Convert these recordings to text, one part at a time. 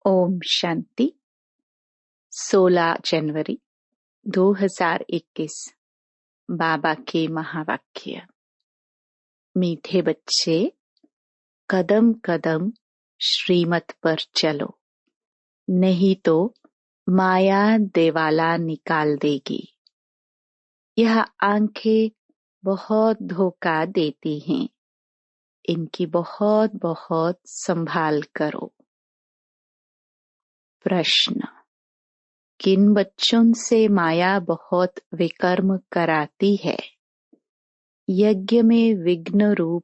ओम शांति। 16 जनवरी 2021। बाबा के महावाक्य। मीठे बच्चे, कदम कदम श्रीमत पर चलो, नहीं तो माया देवाला निकाल देगी। यह आंखें बहुत धोखा देती हैं, इनकी बहुत बहुत संभाल करो। प्रश्न: किन बच्चों से माया बहुत विकर्म कराती है? यज्ञ में विघ्न रूप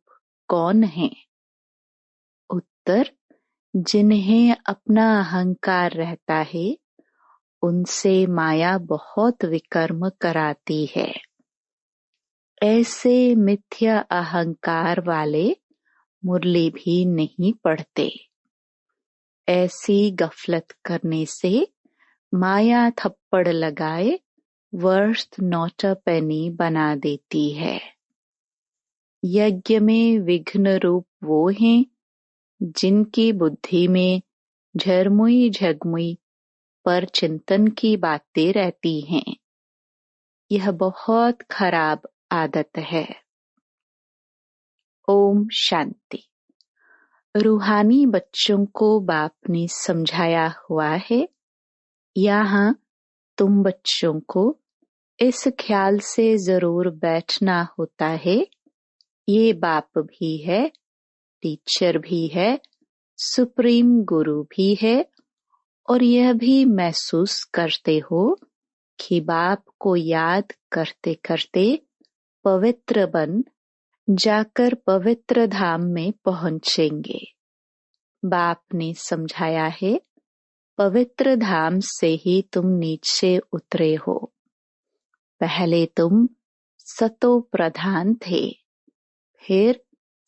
कौन है? उत्तर: जिन्हें अपना अहंकार रहता है, उनसे माया बहुत विकर्म कराती है। ऐसे मिथ्या अहंकार वाले मुरली भी नहीं पढ़ते। ऐसी गफलत करने से माया थप्पड़ लगाए वर्थ नॉट अ पेनी बना देती है। यज्ञ में विघ्न रूप वो हैं जिनकी बुद्धि में झरमुई झगमुई पर चिंतन की बातें रहती हैं। यह बहुत खराब आदत है। ओम शांति। रूहानी बच्चों को बाप ने समझाया हुआ है, यहाँ तुम बच्चों को इस ख्याल से जरूर बैठना होता है, ये बाप भी है, टीचर भी है, सुप्रीम गुरु भी है, और यह भी महसूस करते हो कि बाप को याद करते करते पवित्र बन जाकर पवित्र धाम में पहुंचेंगे। बाप ने समझाया है, पवित्र धाम से ही तुम नीचे उतरे हो। पहले तुम सतो प्रधान थे, फिर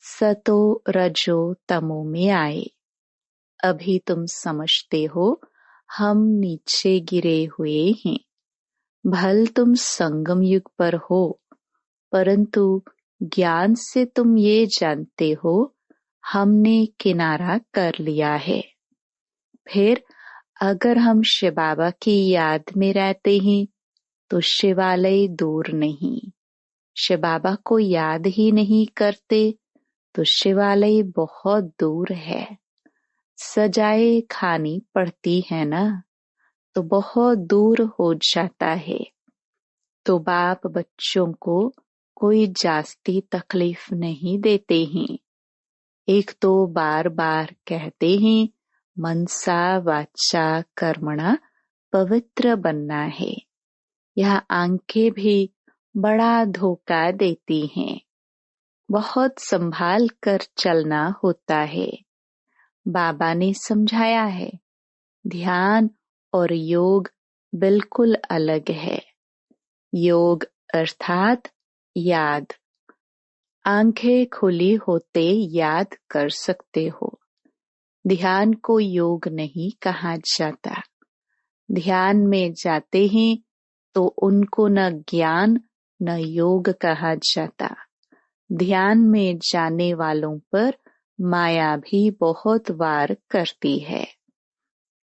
सतो रजो तमो में आए। अभी तुम समझते हो हम नीचे गिरे हुए हैं। भल तुम संगम युग पर हो, परंतु ज्ञान से तुम ये जानते हो हमने किनारा कर लिया है। फिर अगर हम शिव बाबा की याद में रहते हैं तो शिवालय दूर नहीं। शिव बाबा को याद ही नहीं करते तो शिवालय बहुत दूर है। सजाए खानी पड़ती है ना, तो बहुत दूर हो जाता है। तो बाप बच्चों को कोई जास्ती तकलीफ नहीं देते हैं। एक तो बार बार कहते हैं मनसा वाचा कर्मणा पवित्र बनना है। यह आंखें भी बड़ा धोखा देती हैं। बहुत संभाल कर चलना होता है। बाबा ने समझाया है, ध्यान और योग बिल्कुल अलग है। योग अर्थात याद। आंखें खुली होते याद कर सकते हो। ध्यान को योग नहीं कहा जाता। ध्यान में जाते हैं तो उनको न ज्ञान न योग कहा जाता। ध्यान में जाने वालों पर माया भी बहुत वार करती है।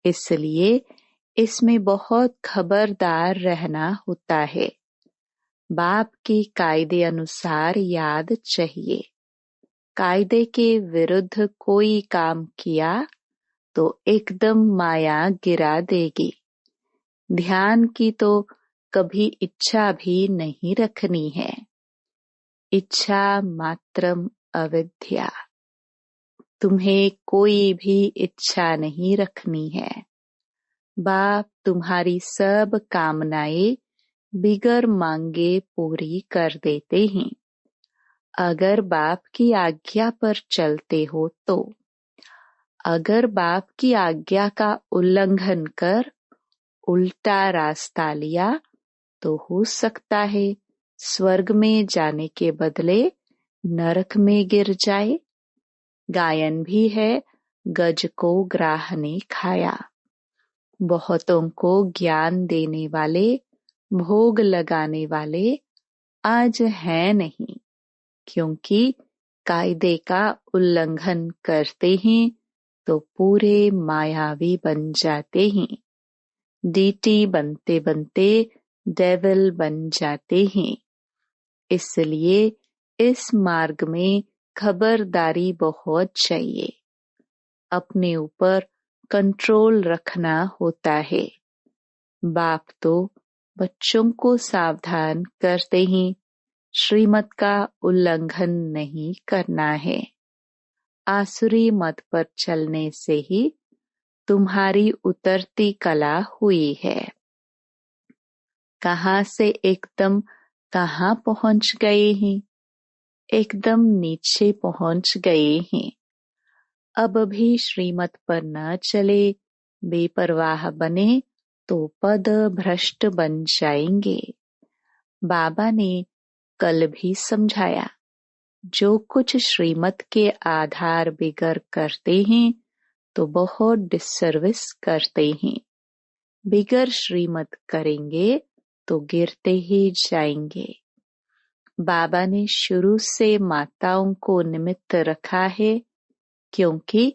इसलिए इसमें बहुत खबरदार रहना होता है। बाप के कायदे अनुसार याद चाहिए। कायदे के विरुद्ध कोई काम किया तो एकदम माया गिरा देगी। ध्यान की तो कभी इच्छा भी नहीं रखनी है। इच्छा मात्रम अविद्या। तुम्हें कोई भी इच्छा नहीं रखनी है। बाप तुम्हारी सब कामनाएं बिगर मांगे पूरी कर देते हैं, अगर बाप की आज्ञा पर चलते हो तो। अगर बाप की आज्ञा का उल्लंघन कर उल्टा रास्ता लिया तो हो सकता है स्वर्ग में जाने के बदले नरक में गिर जाए। गायन भी है, गज को ग्राह ने खाया। बहुतों को ज्ञान देने वाले, भोग लगाने वाले आज हैं नहीं, क्योंकि कायदे का उल्लंघन करते हैं तो पूरे मायावी बन जाते हैं। डीटी बनते बनते डेविल बन जाते हैं। इसलिए इस मार्ग में खबरदारी बहुत चाहिए। अपने ऊपर कंट्रोल रखना होता है। बाप तो बच्चों को सावधान करते हैं, श्रीमत का उल्लंघन नहीं करना है। आसुरी मत पर चलने से ही तुम्हारी उतरती कला हुई है। कहाँ से एकदम कहाँ पहुंच गए हैं? एकदम नीचे पहुंच गए हैं। अब भी श्रीमत पर न चले, बेपरवाह बने तो पद भ्रष्ट बन जाएंगे। बाबा ने कल भी समझाया, जो कुछ श्रीमत के आधार बिगर करते हैं तो बहुत डिसर्विस करते हैं। बिगर श्रीमत करेंगे तो गिरते ही जाएंगे। बाबा ने शुरू से माताओं को निमित्त रखा है, क्योंकि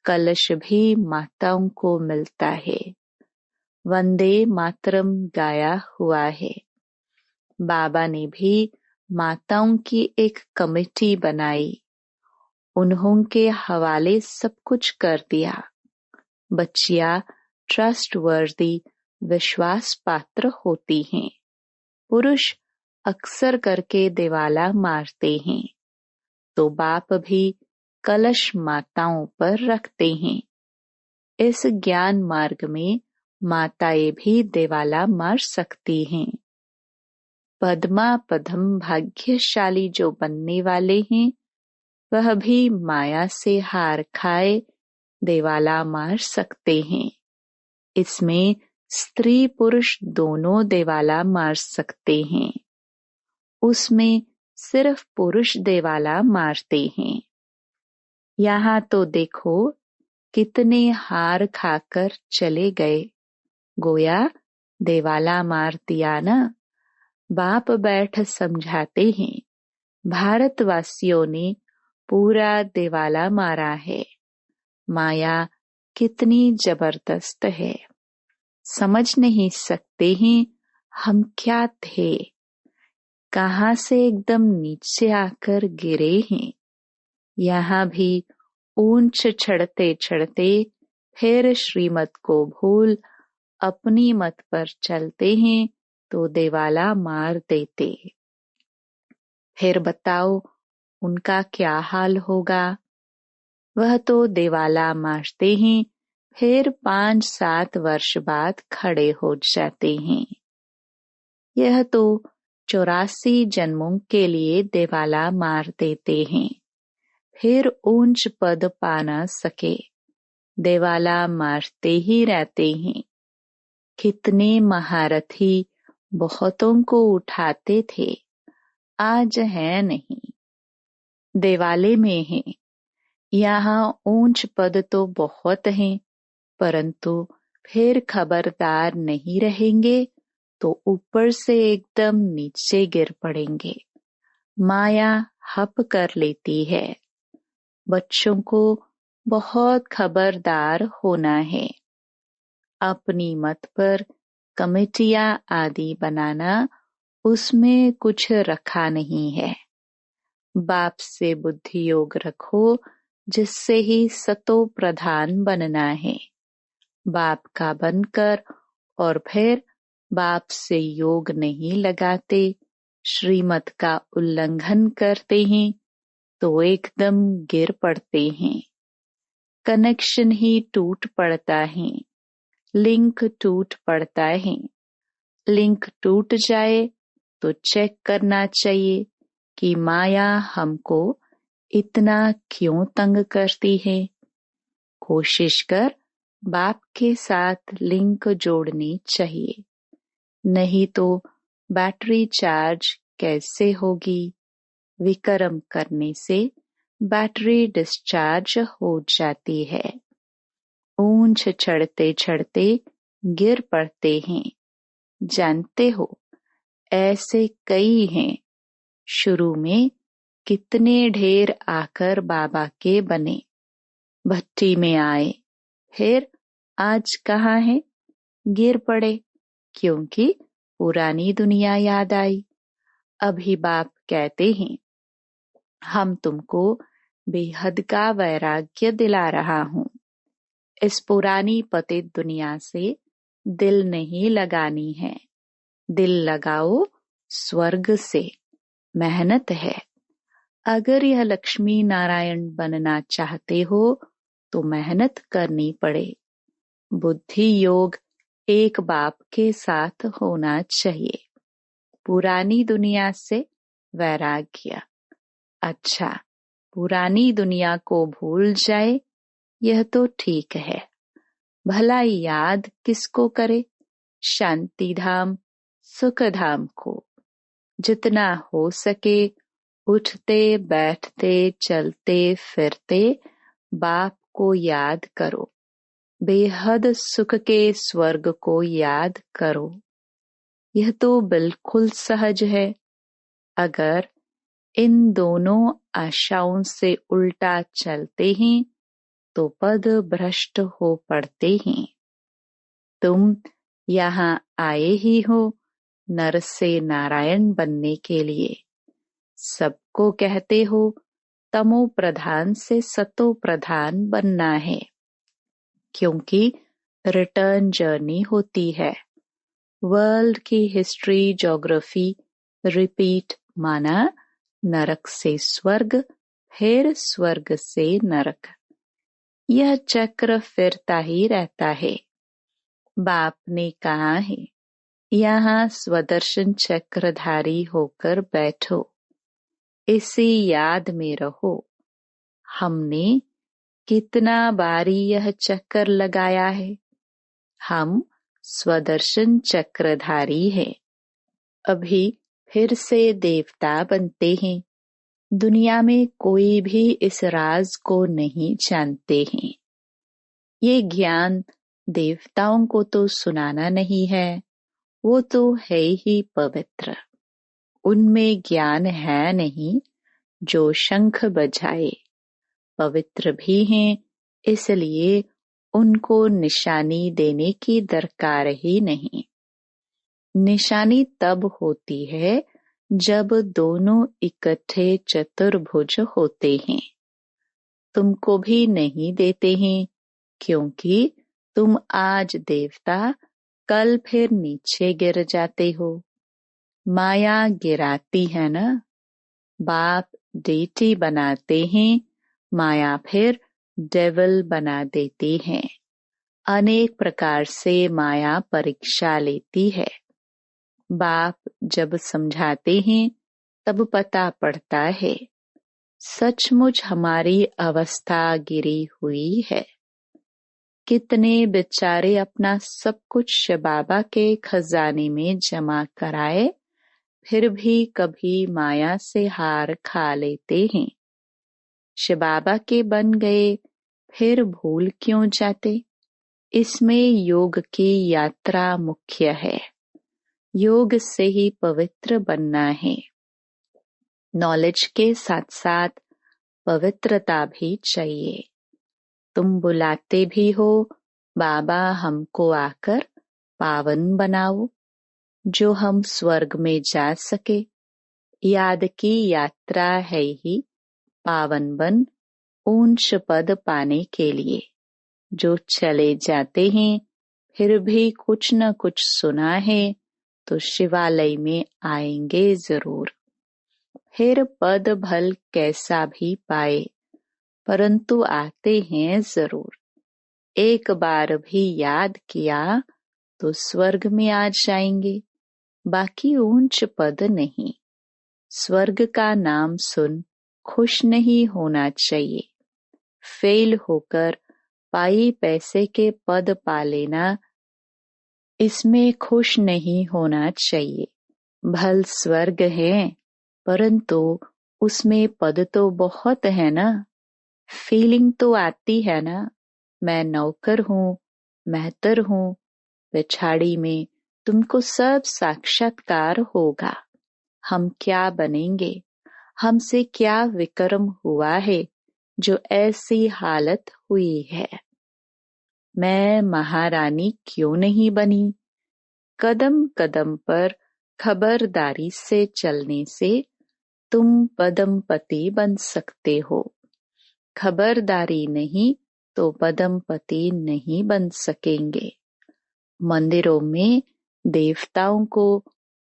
कलश भी माताओं को मिलता है। वंदे मातरम गाया हुआ है। बाबा ने भी माताओं की एक कमेटी बनाई। उन्होंने हवाले सब कुछ कर दिया। बच्चियां ट्रस्टवर्दी विश्वास पात्र होती हैं। पुरुष अक्सर करके दिवाला मारते हैं, तो बाप भी कलश माताओं पर रखते हैं। इस ज्ञान मार्ग में माताएं भी दिवाला मार सकती हैं। पद्मा पद्म भाग्यशाली जो बनने वाले हैं, वह भी माया से हार खाए दिवाला मार सकते हैं। इसमें स्त्री पुरुष दोनों दिवाला मार सकते हैं। उसमें सिर्फ पुरुष दिवाला मारते हैं। यहाँ तो देखो कितने हार खाकर चले गए, गोया दिवाला मार दिया ना। बाप बैठ समझाते हैं, भारतवासियों ने पूरा दिवाला मारा है। माया कितनी जबरदस्त है, समझ नहीं सकते हैं हम क्या थे, कहाँ से एकदम नीचे आकर गिरे हैं। यहाँ भी ऊंच चढ़ते चढ़ते फिर श्रीमत को भूल अपनी मत पर चलते हैं तो दिवाला मार देते। फिर बताओ उनका क्या हाल होगा। वह तो दिवाला मारते हैं, फिर 5-7 वर्ष बाद खड़े हो जाते हैं। यह तो 84 जन्मों के लिए दिवाला मार देते हैं, फिर ऊंच पद पा न सके, दिवाला मारते ही रहते हैं। कितने महारथी बहुतों को उठाते थे, आज है नहीं, दिवाले में है। यहाँ ऊंच पद तो बहुत हैं, परंतु फिर खबरदार नहीं रहेंगे तो ऊपर से एकदम नीचे गिर पड़ेंगे। माया हप कर लेती है। बच्चों को बहुत खबरदार होना है। अपनी मत पर कमेटियां आदि बनाना, उसमें कुछ रखा नहीं है। बाप से बुद्धि योग रखो, जिससे ही सतो प्रधान बनना है। बाप का बनकर और फिर बाप से योग नहीं लगाते, श्रीमत का उल्लंघन करते हैं तो एकदम गिर पड़ते हैं। कनेक्शन ही टूट पड़ता है, लिंक टूट पड़ता है। लिंक टूट जाए तो चेक करना चाहिए कि माया हमको इतना क्यों तंग करती है। कोशिश कर बाप के साथ लिंक जोड़नी चाहिए, नहीं तो बैटरी चार्ज कैसे होगी। विकर्म करने से बैटरी डिस्चार्ज हो जाती है। ऊंच चढ़ते चढ़ते गिर पड़ते हैं। जानते हो, ऐसे कई हैं। शुरू में कितने ढेर आकर बाबा के बने, भट्टी में आए, फिर आज कहाँ है? गिर पड़े क्योंकि पुरानी दुनिया याद आई। अभी बाप कहते हैं, हम तुमको बेहद का वैराग्य दिला रहा हूँ। इस पुरानी पतित दुनिया से दिल नहीं लगानी है, दिल लगाओ स्वर्ग से। मेहनत है। अगर यह लक्ष्मी नारायण बनना चाहते हो तो मेहनत करनी पड़े। बुद्धि योग एक बाप के साथ होना चाहिए। पुरानी दुनिया से वैराग्य। अच्छा, पुरानी दुनिया को भूल जाए यह तो ठीक है, भला याद किसको करे? शांति धाम, सुख धाम को। जितना हो सके उठते बैठते चलते फिरते बाप को याद करो। बेहद सुख के स्वर्ग को याद करो। यह तो बिल्कुल सहज है। अगर इन दोनों आशाओं से उल्टा चलते हैं तो पद भ्रष्ट हो पड़ते हैं। तुम यहाँ आए ही हो नर से नारायण बनने के लिए। सबको कहते हो तमो प्रधान से सतो प्रधान बनना है, क्योंकि रिटर्न जर्नी होती है। वर्ल्ड की हिस्ट्री ज्योग्राफी रिपीट माना नरक से स्वर्ग, फिर स्वर्ग से नरक। यह चक्र फिरता ही रहता है। बाप ने कहा है, यहाँ स्वदर्शन चक्रधारी होकर बैठो, इसी याद में रहो। हमने कितना बारी यह चक्कर लगाया है। हम स्वदर्शन चक्रधारी हैं। अभी फिर से देवता बनते हैं। दुनिया में कोई भी इस राज को नहीं जानते हैं। ये ज्ञान देवताओं को तो सुनाना नहीं है, वो तो है ही पवित्र। उनमें ज्ञान है नहीं जो शंख बजाए। पवित्र भी हैं, इसलिए उनको निशानी देने की दरकार ही नहीं। निशानी तब होती है जब दोनों इकट्ठे चतुर्भुज होते हैं। तुमको भी नहीं देते हैं, क्योंकि तुम आज देवता कल फिर नीचे गिर जाते हो। माया गिराती है ना। बाप डेटी बनाते हैं, माया फिर डेविल बना देती है। अनेक प्रकार से माया परीक्षा लेती है। बाप जब समझाते हैं तब पता पड़ता है सचमुच हमारी अवस्था गिरी हुई है। कितने बेचारे अपना सब कुछ शिव बाबा के खजाने में जमा कराए, फिर भी कभी माया से हार खा लेते हैं। शिव बाबा के बन गए, फिर भूल क्यों जाते? इसमें योग की यात्रा मुख्य है। योग से ही पवित्र बनना है। नॉलेज के साथ साथ पवित्रता भी चाहिए। तुम बुलाते भी हो, बाबा हमको आकर पावन बनाओ, जो हम स्वर्ग में जा सके। याद की यात्रा है ही पावन बन ऊंच पद पाने के लिए। जो चले जाते हैं फिर भी कुछ न कुछ सुना है तो शिवालय में आएंगे जरूर। फिर पद भल कैसा भी पाए, परंतु आते हैं जरूर। एक बार भी याद किया तो स्वर्ग में आ जाएंगे, बाकी ऊंच पद नहीं। स्वर्ग का नाम सुन खुश नहीं होना चाहिए। फेल होकर पाई पैसे के पद पा लेना, इसमें खुश नहीं होना चाहिए। भल स्वर्ग है, परंतु उसमें पद तो बहुत है ना। फीलिंग तो आती है ना, मैं नौकर हूँ, मेहतर हूँ। पिछाड़ी में तुमको सब साक्षात्कार होगा। हम क्या बनेंगे, हमसे क्या विक्रम हुआ है जो ऐसी हालत हुई है। मैं महारानी क्यों नहीं बनी? कदम कदम पर खबरदारी से चलने से तुम पदमपति बन सकते हो। खबरदारी नहीं तो पदमपति नहीं बन सकेंगे। मंदिरों में देवताओं को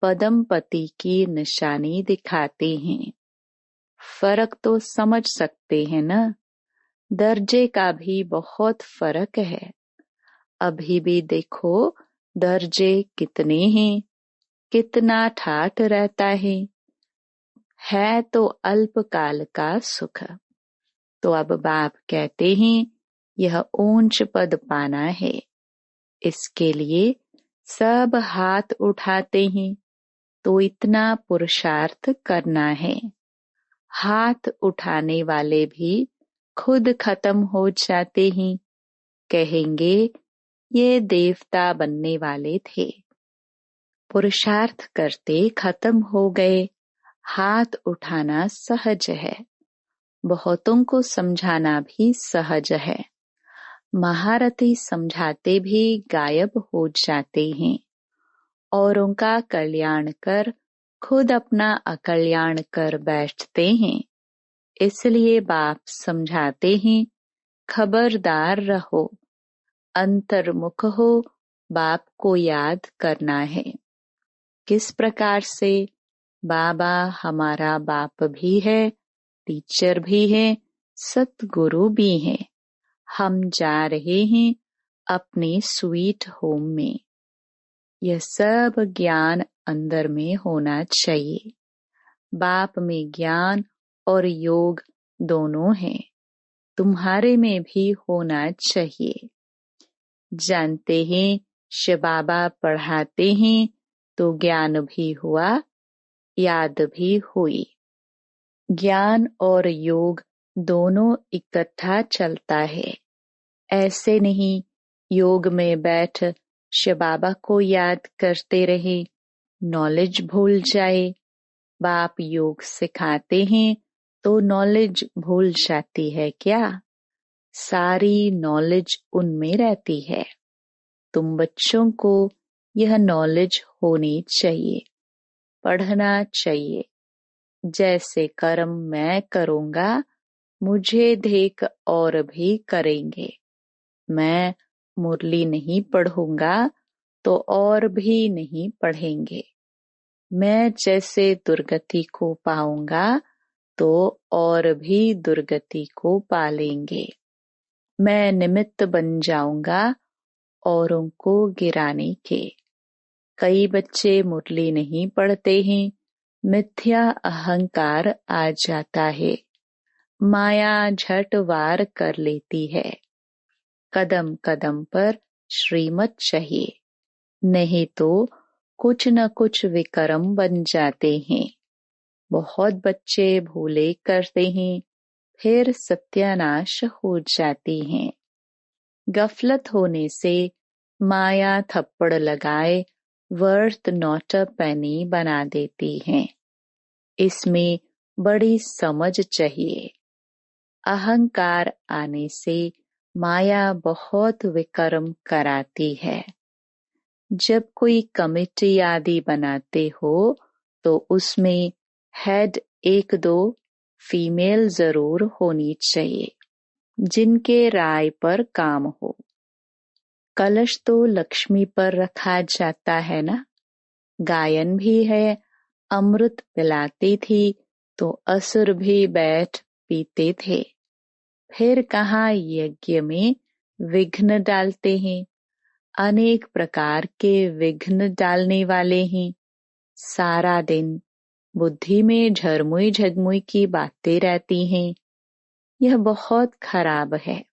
पदमपति की निशानी दिखाते हैं। फर्क तो समझ सकते हैं ना? दर्जे का भी बहुत फर्क है। अभी भी देखो दर्जे कितने हैं, कितना ठाठ रहता है तो अल्पकाल का सुख। तो अब बाप कहते हैं यह ऊंच पद पाना है, इसके लिए सब हाथ उठाते हैं तो इतना पुरुषार्थ करना है। हाथ उठाने वाले भी खुद खत्म हो जाते हैं, कहेंगे ये देवता बनने वाले थे। पुरुषार्थ करते खत्म हो गए। हाथ उठाना सहज है, बहुतों को समझाना भी सहज है। महारथी समझाते भी गायब हो जाते हैं। औरों का कल्याण कर खुद अपना अकल्याण कर बैठते हैं। इसलिए बाप समझाते हैं खबरदार रहो, अंतर्मुख हो, बाप को याद करना है। किस प्रकार से? बाबा हमारा बाप भी है, टीचर भी है, सतगुरु भी है। हम जा रहे हैं अपने स्वीट होम में। यह सब ज्ञान अंदर में होना चाहिए। बाप में ज्ञान और योग दोनों हैं, तुम्हारे में भी होना चाहिए। जानते हैं शिव बाबा पढ़ाते हैं तो ज्ञान भी हुआ, याद भी हुई। ज्ञान और योग दोनों इकट्ठा चलता है। ऐसे नहीं योग में बैठ शिव बाबा को याद करते रहे, नॉलेज भूल जाए। बाप योग सिखाते हैं तो नॉलेज भूल जाती है क्या? सारी नॉलेज उनमें रहती है। तुम बच्चों को यह नॉलेज होनी चाहिए, पढ़ना चाहिए। जैसे कर्म मैं करूँगा, मुझे देख और भी करेंगे। मैं मुरली नहीं पढ़ूंगा तो और भी नहीं पढ़ेंगे। मैं जैसे दुर्गति को पाऊंगा तो और भी दुर्गति को पालेंगे। मैं निमित्त बन जाऊंगा औरों को गिराने के। कई बच्चे मुरली नहीं पढ़ते हैं, मिथ्या अहंकार आ जाता है, माया झट वार कर लेती है। कदम कदम पर श्रीमत चाहिए, नहीं तो कुछ न कुछ विकर्म बन जाते हैं। बहुत बच्चे भूले करते हैं, फिर सत्यानाश हो जाती हैं। गफलत होने से माया थप्पड़ लगाए वर्थ नॉट अ पेनी बना देती है। इसमें बड़ी समझ चाहिए। अहंकार आने से माया बहुत विकर्म कराती है। जब कोई कमेटी आदि बनाते हो तो उसमें हेड एक दो फीमेल जरूर होनी चाहिए, जिनके राय पर काम हो। कलश तो लक्ष्मी पर रखा जाता है ना। गायन भी है, अमृत पिलाती थी तो असुर भी बैठ पीते थे। फिर कहाँ यज्ञ में विघ्न डालते हैं। अनेक प्रकार के विघ्न डालने वाले हैं। सारा दिन बुद्धि में झरमुई झगमुई की बातें रहती हैं। यह बहुत खराब है।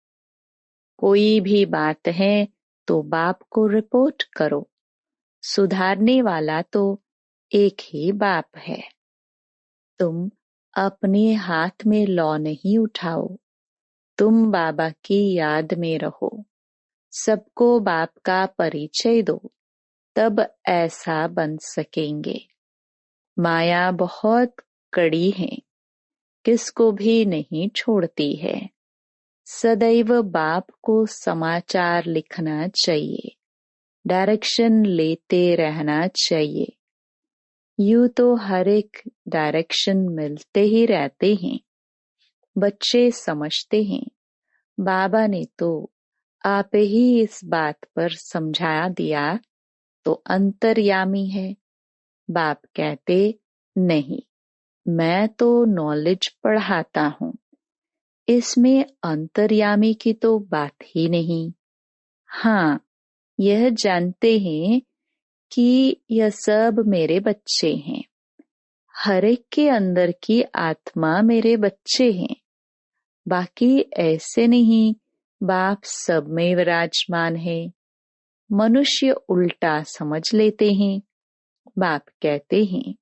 कोई भी बात है तो बाप को रिपोर्ट करो। सुधारने वाला तो एक ही बाप है। तुम अपने हाथ में लौ नहीं उठाओ, तुम बाबा की याद में रहो। सबको बाप का परिचय दो, तब ऐसा बन सकेंगे। माया बहुत कड़ी है, किसको भी नहीं छोड़ती है। सदैव बाप को समाचार लिखना चाहिए, डायरेक्शन लेते रहना चाहिए। यूं तो हर एक डायरेक्शन मिलते ही रहते हैं। बच्चे समझते हैं बाबा ने तो आप ही इस बात पर समझा दिया तो अंतर्यामी है। बाप कहते नहीं, मैं तो नॉलेज पढ़ाता हूँ, इसमें अंतर्यामी की तो बात ही नहीं। हाँ, यह जानते हैं कि यह सब मेरे बच्चे हैं। हर एक के अंदर की आत्मा मेरे बच्चे हैं। बाकी ऐसे नहीं बाप सब में विराजमान है। मनुष्य उल्टा समझ लेते हैं। बाप कहते हैं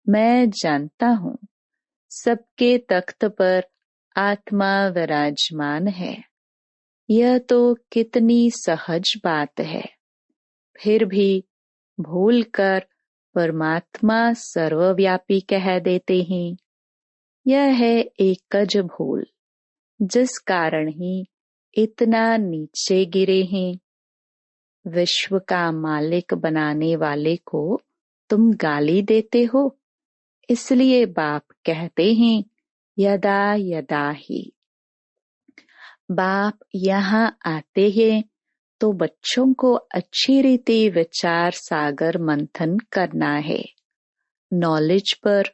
मैं जानता हूँ सबके तख्त पर आत्मा विराजमान है। यह तो कितनी सहज बात है। फिर भी भूलकर परमात्मा सर्वव्यापी कह देते हैं। यह है एकज भूल, जिस कारण ही इतना नीचे गिरे हैं। विश्व का मालिक बनाने वाले को तुम गाली देते हो, इसलिए बाप कहते हैं यदा यदा ही। बाप यहाँ आते हैं तो बच्चों को अच्छी रीति विचार सागर मंथन करना है। नॉलेज पर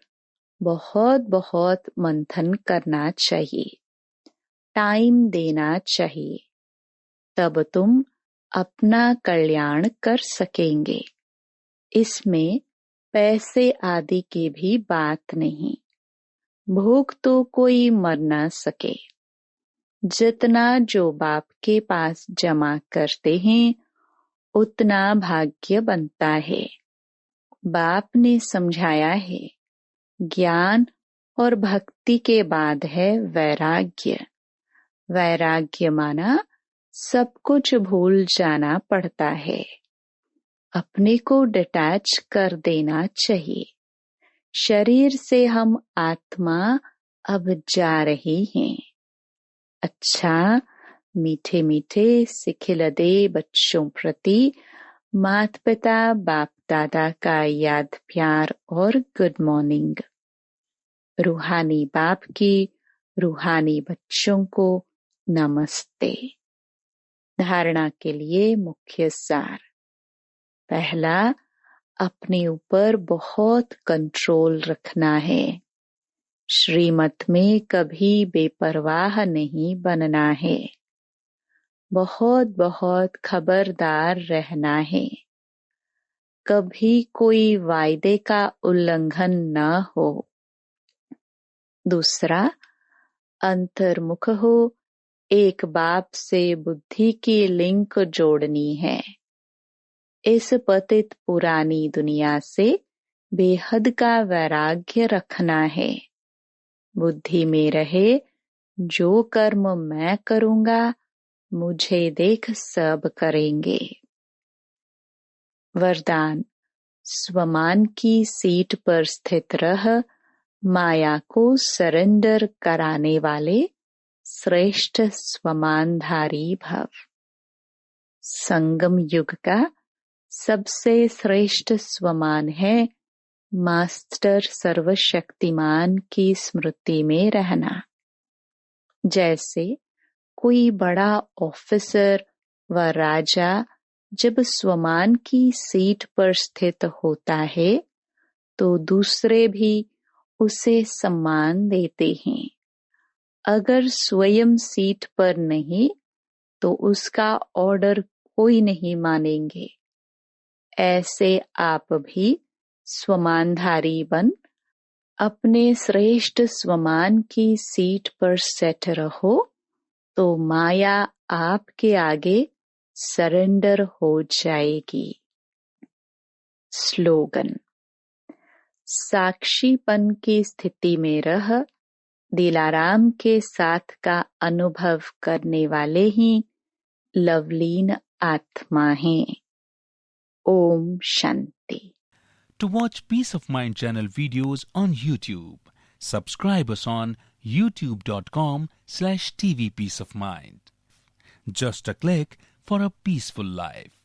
बहुत बहुत मंथन करना चाहिए, टाइम देना चाहिए, तब तुम अपना कल्याण कर सकेंगे। इसमें पैसे आदि की भी बात नहीं। भूख तो कोई मर ना सके। जितना जो बाप के पास जमा करते हैं उतना भाग्य बनता है। बाप ने समझाया है ज्ञान और भक्ति के बाद है वैराग्य। वैराग्य माना सब कुछ भूल जाना पड़ता है। अपने को डिटैच कर देना चाहिए। शरीर से हम आत्मा अब जा रही हैं। अच्छा, मीठे मीठे सिखिलदे बच्चों प्रति माता पिता बाप दादा का याद प्यार और गुड मॉर्निंग। रूहानी बाप की रूहानी बच्चों को नमस्ते। धारणा के लिए मुख्य सार। पहला, अपने ऊपर बहुत कंट्रोल रखना है। श्रीमत में कभी बेपरवाह नहीं बनना है। बहुत बहुत खबरदार रहना है। कभी कोई वायदे का उल्लंघन न हो। दूसरा, अंतर्मुख हो। एक बाप से बुद्धि की लिंक जोड़नी है। इस पतित पुरानी दुनिया से बेहद का वैराग्य रखना है। बुद्धि में रहे जो कर्म मैं करूंगा मुझे देख सब करेंगे। वरदान, स्वमान की सीट पर स्थित रह माया को सरेंडर कराने वाले श्रेष्ठ स्वमानधारी भव। संगम युग का सबसे श्रेष्ठ स्वमान है मास्टर सर्वशक्तिमान की स्मृति में रहना। जैसे कोई बड़ा ऑफिसर व राजा जब स्वमान की सीट पर स्थित होता है तो दूसरे भी उसे सम्मान देते हैं। अगर स्वयं सीट पर नहीं तो उसका ऑर्डर कोई नहीं मानेंगे। ऐसे आप भी स्वमानधारी बन अपने श्रेष्ठ स्वमान की सीट पर सेट रहो तो माया आपके आगे सरेंडर हो जाएगी। स्लोगन, साक्षीपन की स्थिति में रह दिलाराम के साथ का अनुभव करने वाले ही लवलीन आत्मा हैं। Om Shanti. To watch Peace of Mind channel videos on YouTube, subscribe us on youtube.com/tvpeaceofmind. Just a click for a peaceful life.